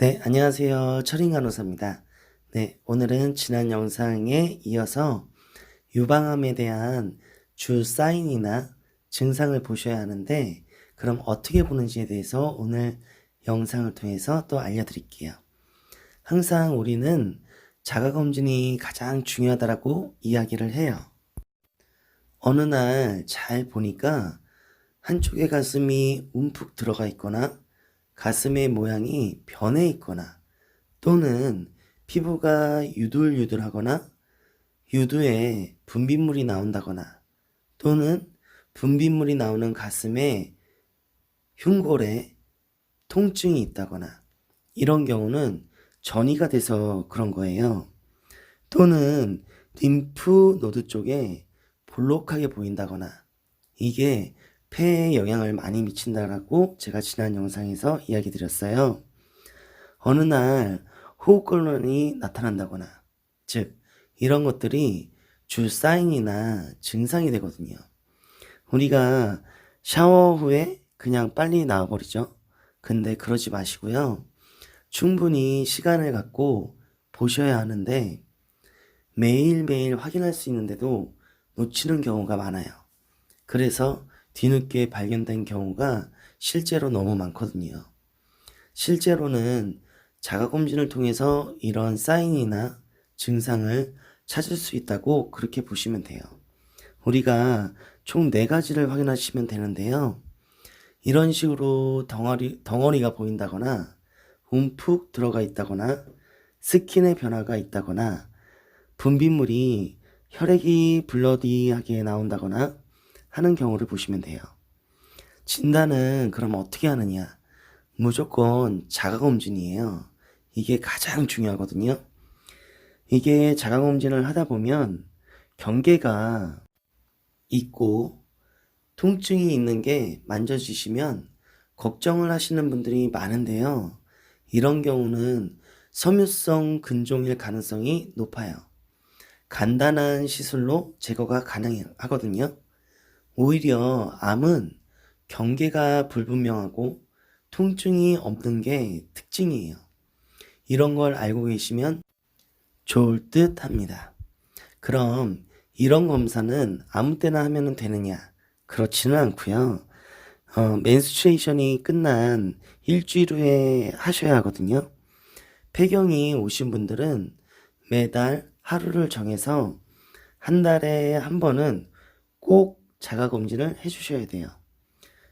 네, 안녕하세요. 철인 간호사입니다. 네, 오늘은 지난 영상에 이어서 유방암에 대한 주 사인이나 증상을 보셔야 하는데, 그럼 어떻게 보는지에 대해서 오늘 영상을 통해서 또 알려드릴게요. 항상 우리는 자가검진이 가장 중요하다고 이야기를 해요. 어느 날 잘 보니까 한쪽의 가슴이 움푹 들어가 있거나 가슴의 모양이 변해 있거나 또는 피부가 유들유들하거나 유두에 분비물이 나온다거나 또는 분비물이 나오는 가슴에 흉골에 통증이 있다거나 이런 경우는 전이가 돼서 그런 거예요. 또는 림프 노드 쪽에 볼록하게 보인다거나 이게 폐에 영향을 많이 미친다라고 제가 지난 영상에서 이야기 드렸어요. 어느 날 호흡곤란이 나타난다거나 즉 이런 것들이 주 사인이나 증상이 되거든요. 우리가 샤워 후에 그냥 빨리 나와버리죠. 근데 그러지 마시고요. 충분히 시간을 갖고 보셔야 하는데 매일매일 확인할 수 있는데도 놓치는 경우가 많아요. 그래서 뒤늦게 발견된 경우가 실제로 너무 많거든요. 실제로는 자가검진을 통해서 이런 사인이나 증상을 찾을 수 있다고 그렇게 보시면 돼요. 우리가 총 4가지를 확인하시면 되는데요. 이런 식으로 덩어리가 보인다거나 움푹 들어가 있다거나 스킨의 변화가 있다거나 분비물이 혈액이 블러디하게 나온다거나 하는 경우를 보시면 돼요. 진단은 그럼 어떻게 하느냐? 무조건 자가검진이에요. 이게 가장 중요하거든요. 이게 자가검진을 하다 보면 경계가 있고 통증이 있는 게 만져지시면 걱정을 하시는 분들이 많은데요. 이런 경우는 섬유성 근종일 가능성이 높아요. 간단한 시술로 제거가 가능하거든요. 오히려 암은 경계가 불분명하고 통증이 없는 게 특징이에요. 이런 걸 알고 계시면 좋을 듯 합니다. 그럼 이런 검사는 아무 때나 하면 되느냐? 그렇지는 않고요. 맨스트레이션이 끝난 일주일 후에 하셔야 하거든요. 폐경이 오신 분들은 매달 하루를 정해서 한 달에 한 번은 꼭 자가검진을 해주셔야 돼요.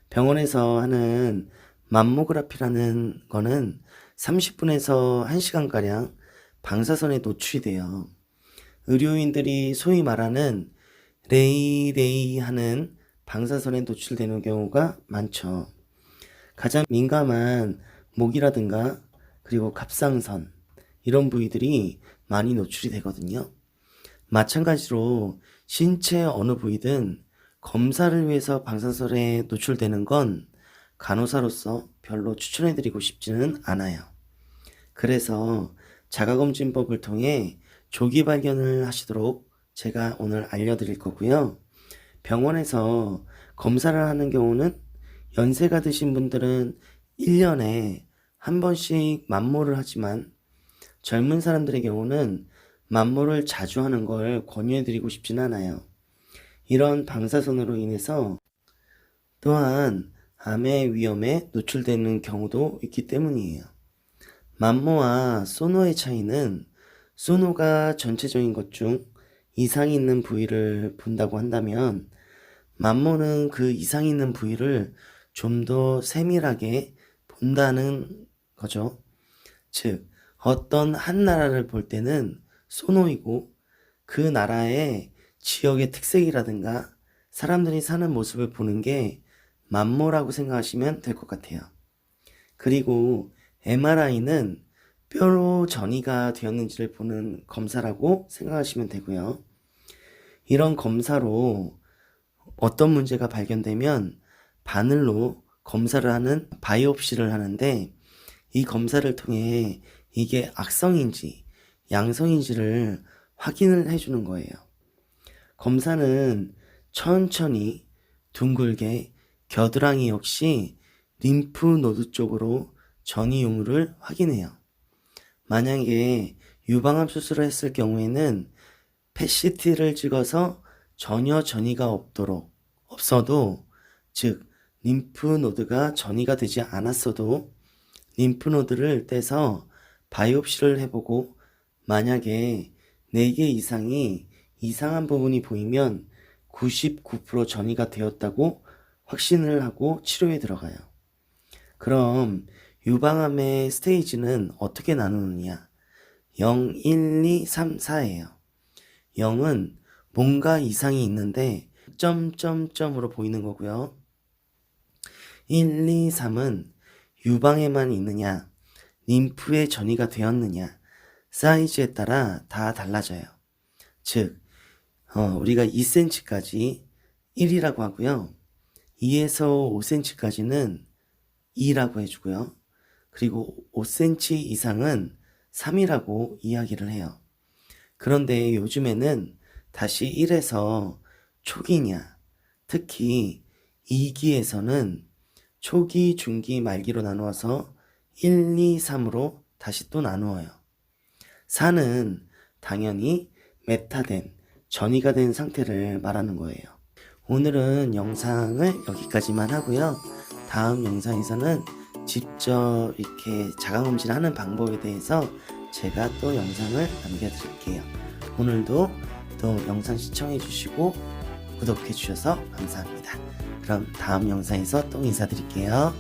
병원에서 하는 맘모그라피라는 거는 30분에서 1시간가량 방사선에 노출이 돼요. 의료인들이 소위 말하는 레이레이 하는 방사선에 노출되는 경우가 많죠. 가장 민감한 목이라든가 그리고 갑상선 이런 부위들이 많이 노출이 되거든요. 마찬가지로 신체 어느 부위든 검사를 위해서 방사선에 노출되는 건 간호사로서 별로 추천해드리고 싶지는 않아요. 그래서 자가검진법을 통해 조기 발견을 하시도록 제가 오늘 알려드릴 거고요. 병원에서 검사를 하는 경우는 연세가 드신 분들은 1년에 한 번씩 만모를 하지만 젊은 사람들의 경우는 만모를 자주 하는 걸 권유해드리고 싶진 않아요. 이런 방사선으로 인해서 또한 암의 위험에 노출되는 경우도 있기 때문이에요. 맘모와 소노의 차이는 소노가 전체적인 것 중 이상이 있는 부위를 본다고 한다면 맘모는 그 이상이 있는 부위를 좀 더 세밀하게 본다는 거죠. 즉 어떤 한 나라를 볼 때는 소노이고 그 나라의 지역의 특색이라든가 사람들이 사는 모습을 보는 게 맘모라고 생각하시면 될 것 같아요. 그리고 MRI는 뼈로 전이가 되었는지를 보는 검사라고 생각하시면 되고요. 이런 검사로 어떤 문제가 발견되면 바늘로 검사를 하는 바이옵시를 하는데 이 검사를 통해 이게 악성인지 양성인지를 확인을 해주는 거예요. 검사는 천천히 둥글게 겨드랑이 역시 림프 노드 쪽으로 전이 유무를 확인해요. 만약에 유방암 수술을 했을 경우에는 펫CT를 찍어서 전혀 전이가 없어도, 즉 림프노드가 전이가 되지 않았어도 림프노드를 떼서 바이옵시를 해보고 만약에 4개 이상이 이상한 부분이 보이면 99% 전이가 되었다고 확신을 하고 치료에 들어가요. 그럼 유방암의 스테이지는 어떻게 나누느냐? 0, 1, 2, 3, 4예요. 0은 뭔가 이상이 있는데 점점점으로 보이는 거고요. 1, 2, 3은 유방에만 있느냐, 림프에 전이가 되었느냐, 사이즈에 따라 다 달라져요. 즉, 우리가 2cm까지 1이라고 하고요. 2에서 5cm까지는 2라고 해주고요. 그리고 5cm 이상은 3이라고 이야기를 해요. 그런데 요즘에는 다시 1에서 초기냐, 특히 2기에서는 초기, 중기, 말기로 나누어서 1, 2, 3으로 다시 또 나누어요. 4는 당연히 메타된, 전이가 된 상태를 말하는 거예요. 오늘은 영상을 여기까지만 하고요. 다음 영상에서는 직접 이렇게 자가검진 하는 방법에 대해서 제가 또 영상을 남겨드릴게요. 오늘도 또 영상 시청해 주시고 구독해 주셔서 감사합니다. 그럼 다음 영상에서 또 인사드릴게요.